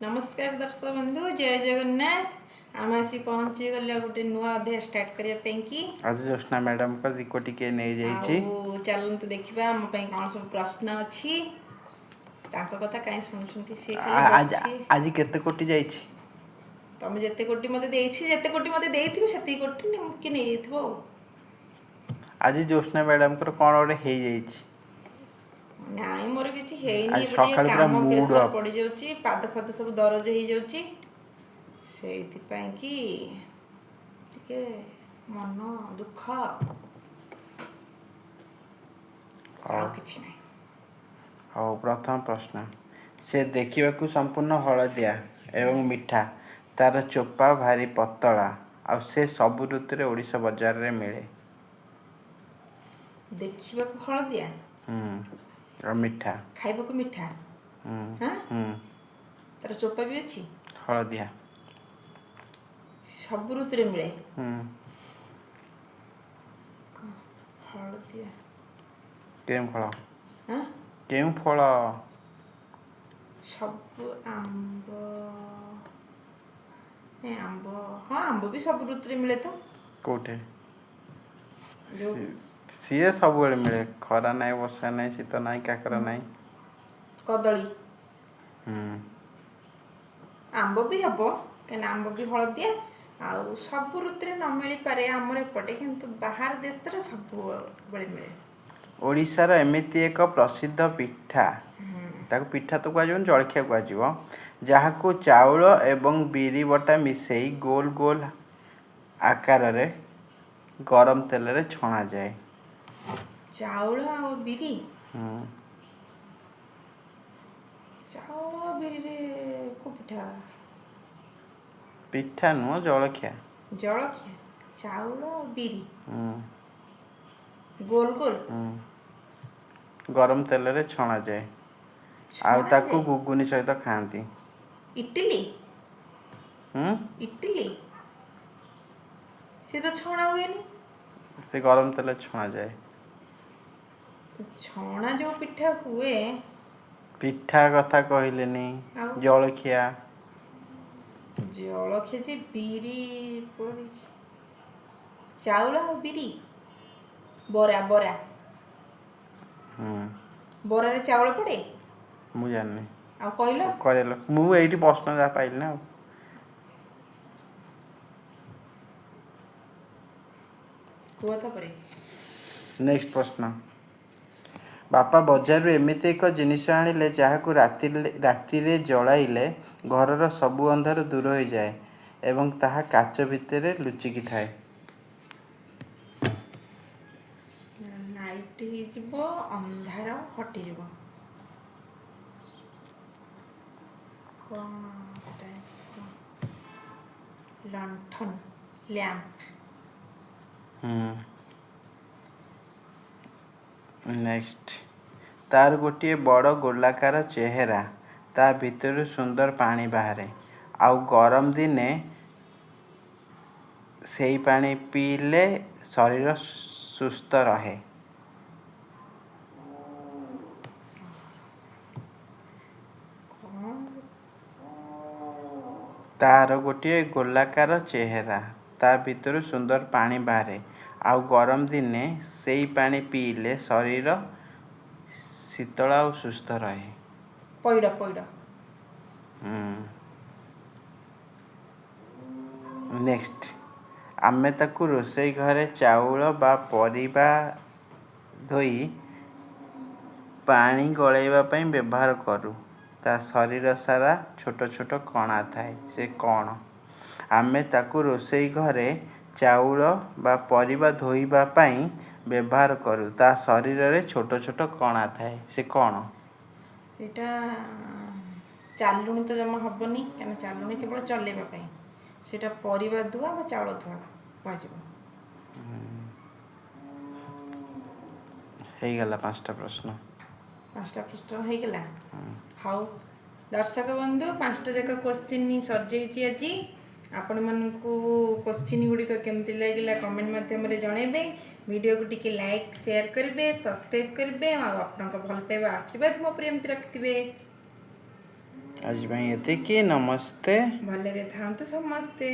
नमस्कार दर्शक बंधु जय जगन्नाथ आम आसी पहुँची गले गोटे नुआ अध्याय स्टार्ट करने आज जोस्ना मैडम पर दिको टिके नहीं जाइए चलतु देखा आम कौन सब प्रश्न अच्छी कथा कहीं शुणुंट सी खाली बसी आज केते कोटी जाइए तुम जिते कोटी मत जिते कोटी मत से कोटी कि नहीं आज जोस्ना मैडम पर कौन गोटे हो जाइए नाई मोर किसी है सकाळ पूरा काम मूड प्रेसर अप पड़ जाऊँगी पाद फाद सब दरज हो जाऊँगी से मन दुख किसी ना हाँ प्रथम प्रश्न से देखा संपूर्ण हलदिया एवं मीठा तार चोपा भारी पतला आ से सब ऋतु ओडिशा बाजार रे मिले देखा हलदिया और मीठा खाइबा मीठा हाँ तार चोपा भी अच्छी हलदिया सब ऋतु मिले हलदिया केम फल हाँ केम फल सब आंब आंब हाँ आंब भी सब ऋतु मिले तो कोठे सी सब मिले खरा ना वर्षा ना शीत ना काकर ना कदली आंब भी हम कहीं आंब भी हलदिया आउ सब ऋतु न मिल पारे आमर एपटे किंतु बाहर देश रे सब बड़े मिले ओडिशार एमिति एक प्रसिद्ध पिठा ताको पिठा तो कह जलखिया कह जहाँ चाउल एवं बिरी बटा मिसई गोल गोल आकार रे गरम तेल रे छणा जाए चाउल और बिरी चाउल बिरी रे को पिठा पिठा नुह जलखिया जलखिया चाउल और बिरी गोल गोल गरम तेल रे छणा जाए आ ताको गुगुनी सहित खाती इडली इडली से तो छणा हुए नहीं से गरम तेल छणा जाए छणा जो पिठा हुए पिठा कथा कहले नहीं जलखिया जलखिया जे बिरी चाउल और बिरी बरा बरा बरा रे चावल पड़े मु जाननी आ कहलो कहलो मु एठी प्रश्न जा पाइल ना कुआता परे नेक्स्ट प्रश्न बापा बजार एमती एक जिनिस आनिले जहाँ राति रे जलाइले घरर सबु अंधार दूर हो जाए एवं ताहा काच भितर लुचिकी थाए नाइट हो अंधार हटि जीव लंठन लैंप नेक्स्ट तार गोटे बड़ गोलाकार चेहरा ता भीतर सुंदर पानी बाहरे आउ गरम दिने से पानी पीले शरीर सुस्थ रहे तार गोटे गोलाकार चेहरा ता भीतर सुंदर पानी बाहरे आउ गरम दिने से पानी पीले शरीर शीतल और सुस्थ रहे पैड़ा पैड़ा नेक्स्ट आमे ताकू रोसई घरे चाउल बा परिबा धोई पानी गलैबा पई व्यवहार करू ता शरीर सारा छोट छोट कणा थाए से कौन आमे ताकू रोसई घरे चाउल बा परिबा धोइबा पई व्यवहार करू ता शरीर रे छोट छोट कणा थाए से कौन एटा चालुणी तो जमा हबनी क्या चालुणी केवल चलेबा पई सेटा परिबा धुआ बा चाउल धुआ भाजबो हे गला पांचटा प्रश्न हो गला हाउ दर्शक बंधु पांचटा जाक क्वेश्चन सर जाइए आज आपण मानकू क्वेश्चन गुड़िक केमती लगे कमेंट मध्यम जनइबे वीडियो को टिके लाइक शेयर करेंगे सब्सक्राइब करेंगे और आपन भल पाइबा आशीर्वाद मो प्रेम रखिथे। ଆଜି ପାଇଁ ଏତିକି। ନମସ୍ତେ। ଭଲରେ ଥାଆନ୍ତୁ ସମସ୍ତେ।